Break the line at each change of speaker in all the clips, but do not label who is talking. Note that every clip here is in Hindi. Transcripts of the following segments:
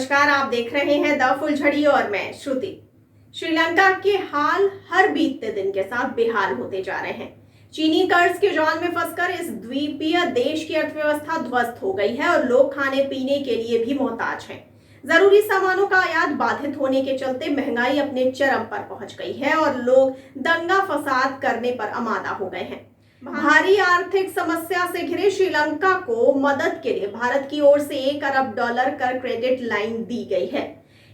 नमस्कार, आप देख रहे हैं द फुलझड़ी और मैं श्रुति। श्रीलंका के हाल हर बीतते दिन के साथ बेहाल होते जा रहे हैं। चीनी कर्ज के जाल में फंसकर इस द्वीपीय देश की अर्थव्यवस्था ध्वस्त हो गई है और लोग खाने पीने के लिए भी मोहताज हैं। जरूरी सामानों का आयात बाधित होने के चलते महंगाई अपने चरम पर पहुंच गई है और लोग दंगा फसाद करने पर आमादा हो गए हैं। भारी आर्थिक समस्या से घिरे श्रीलंका को मदद के लिए भारत की ओर से $1 अरब कर क्रेडिट लाइन दी गई है।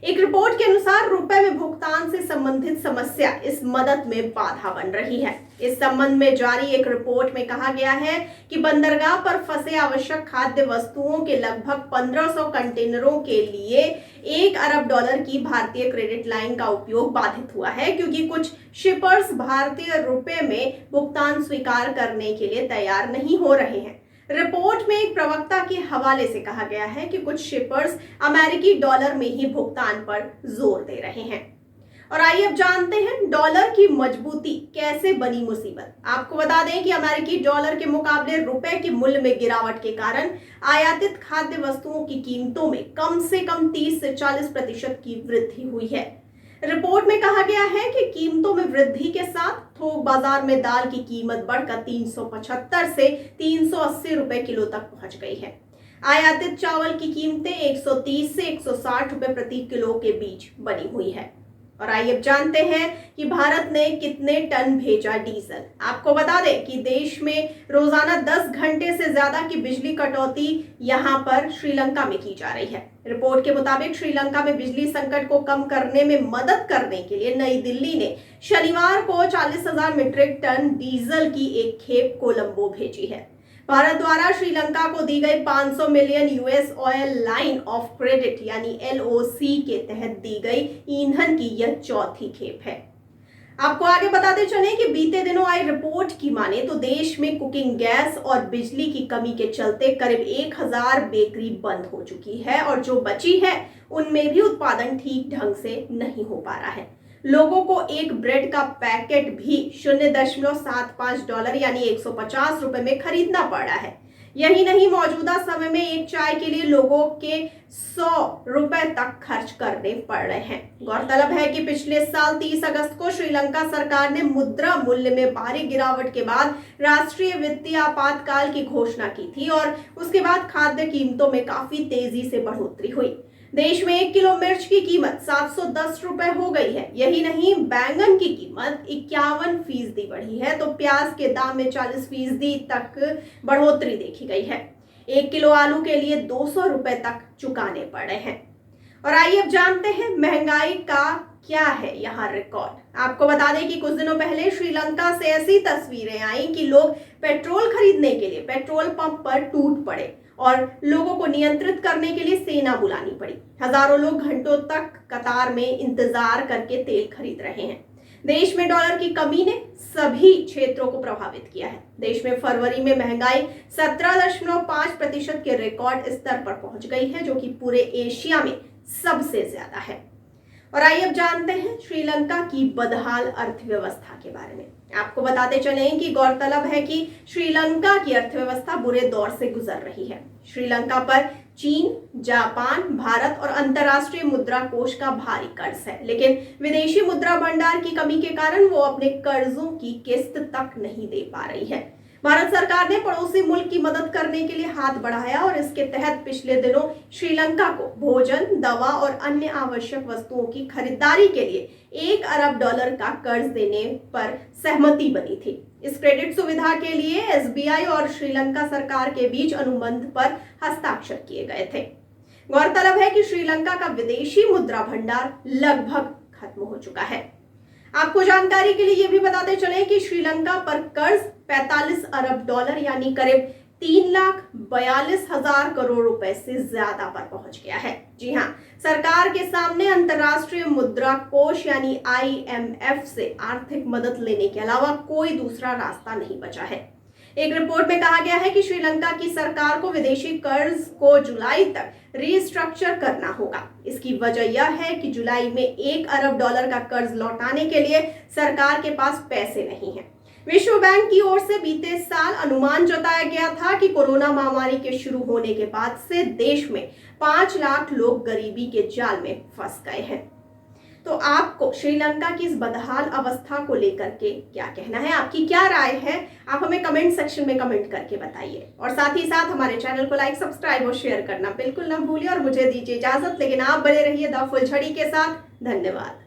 एक रिपोर्ट के अनुसार रुपए में भुगतान से संबंधित समस्या इस मदद में बाधा बन रही है। इस संबंध में जारी एक रिपोर्ट में कहा गया है कि बंदरगाह पर फंसे आवश्यक खाद्य वस्तुओं के लगभग 1500 कंटेनरों के लिए $1 अरब की भारतीय क्रेडिट लाइन का उपयोग बाधित हुआ है, क्योंकि कुछ शिपर्स भारतीय रुपए में भुगतान स्वीकार करने के लिए तैयार नहीं हो रहे हैं। रिपोर्ट में एक प्रवक्ता के हवाले से कहा गया है कि कुछ शिपर्स अमेरिकी डॉलर में ही भुगतान पर जोर दे रहे हैं। और आइए अब जानते हैं डॉलर की मजबूती कैसे बनी मुसीबत। आपको बता दें कि अमेरिकी डॉलर के मुकाबले रुपए के मूल्य में गिरावट के कारण आयातित खाद्य वस्तुओं की कीमतों में कम से कम 30 से 40% की वृद्धि हुई है। रिपोर्ट में कहा गया है कि कीमतों में वृद्धि के साथ थोक बाजार में दाल की कीमत बढ़कर 375 से 380 रुपए किलो तक पहुंच गई है। आयातित चावल की कीमतें 130 से 160 रुपए प्रति किलो के बीच बनी हुई है। और आइए अब जानते हैं कि भारत ने कितने टन भेजा डीजल। आपको बता दें कि देश में रोजाना 10 घंटे से ज्यादा की बिजली कटौती यहां पर श्रीलंका में की जा रही है। रिपोर्ट के मुताबिक श्रीलंका में बिजली संकट को कम करने में मदद करने के लिए नई दिल्ली ने शनिवार को 40,000 मीट्रिक टन डीजल की एक खेप कोलंबो भेजी है। भारत द्वारा श्रीलंका को दी गई 500 million US oil line of credit यानी LOC के तहत दी गई ईंधन की यह चौथी खेप है। आपको आगे बताते चले कि बीते दिनों आई रिपोर्ट की माने तो देश में कुकिंग गैस और बिजली की कमी के चलते करीब 1000 बेकरी बंद हो चुकी है और जो बची है उनमें भी उत्पादन ठीक ढंग से नहीं हो पा रहा है। लोगों को एक ब्रेड का पैकेट भी $0.75 यानी 150 रुपए में खरीदना पड़ रहा है। यही नहीं, मौजूदा समय में एक चाय के लिए लोगों के 100 रुपए तक खर्च करने पड़ रहे हैं। गौरतलब है कि पिछले साल 30 अगस्त को श्रीलंका सरकार ने मुद्रा मूल्य में भारी गिरावट के बाद राष्ट्रीय वित्तीय आपातकाल की घोषणा की थी और उसके बाद खाद्य कीमतों में काफी तेजी से बढ़ोतरी हुई। देश में 1 किलो मिर्च की कीमत 710 रुपए हो गई है। यही नहीं, बैंगन की कीमत 51% बढ़ी है तो प्याज के दाम में 40% तक बढ़ोतरी देखी गई है। 1 किलो आलू के लिए 200 रुपए तक चुकाने पड़ रहे हैं। और आइए अब जानते हैं महंगाई का क्या है यहाँ रिकॉर्ड। आपको बता दें कि कुछ दिनों पहले श्रीलंका से ऐसी तस्वीरें आई कि लोग पेट्रोल खरीदने के लिए पेट्रोल पंप पर टूट पड़े और लोगों को नियंत्रित करने के लिए सेना बुलानी पड़ी। हजारों लोग घंटों तक कतार में इंतजार करके तेल खरीद रहे हैं। देश में डॉलर की कमी ने सभी क्षेत्रों को प्रभावित किया है। देश में फरवरी में महंगाई 17.5% के रिकॉर्ड स्तर पर पहुंच गई है, जो कि पूरे एशिया में सबसे ज्यादा है। और आइए अब जानते हैं श्रीलंका की बदहाल अर्थव्यवस्था के बारे में। आपको बताते चले कि गौरतलब है कि श्रीलंका की अर्थव्यवस्था बुरे दौर से गुजर रही है। श्रीलंका पर चीन, जापान, भारत और अंतर्राष्ट्रीय मुद्रा कोष का भारी कर्ज है, लेकिन विदेशी मुद्रा भंडार की कमी के कारण वो अपने कर्जों की किस्त तक नहीं दे पा रही है। भारत सरकार ने पड़ोसी मुल्क की मदद करने के लिए हाथ बढ़ाया और इसके तहत पिछले दिनों श्रीलंका को भोजन, दवा और अन्य आवश्यक वस्तुओं की खरीदारी के लिए $1 अरब का कर्ज देने पर सहमति बनी थी। इस क्रेडिट सुविधा के लिए SBI और श्रीलंका सरकार के बीच अनुबंध पर हस्ताक्षर किए गए थे। गौरतलब है कि श्रीलंका का विदेशी मुद्रा भंडार लगभग खत्म हो चुका है। आपको जानकारी के लिए यह भी बताते चले कि श्रीलंका पर कर्ज $45 अरब यानी करीब 3,42,000 करोड़ रुपए से ज्यादा पर पहुंच गया है। जी हाँ, सरकार के सामने अंतर्राष्ट्रीय मुद्रा कोष यानी IMF से आर्थिक मदद लेने के अलावा कोई दूसरा रास्ता नहीं बचा है। एक रिपोर्ट में कहा गया है कि श्रीलंका की सरकार को विदेशी कर्ज को जुलाई तक रीस्ट्रक्चर करना होगा। इसकी वजह यह है कि जुलाई में $1 अरब का कर्ज लौटाने के लिए सरकार के पास पैसे नहीं है। विश्व बैंक की ओर से बीते साल अनुमान जताया गया था कि कोरोना महामारी के शुरू होने के बाद से देश में 5 लाख लोग गरीबी के जाल में फंस गए हैं। तो आपको श्रीलंका की इस बदहाल अवस्था को लेकर के क्या कहना है, आपकी क्या राय है, आप हमें कमेंट सेक्शन में कमेंट करके बताइए। और साथ ही साथ हमारे चैनल को लाइक, सब्सक्राइब और शेयर करना बिल्कुल ना भूलिए। और मुझे दीजिए इजाजत, लेकिन आप बने रहिए द फुलझड़ी के साथ। धन्यवाद।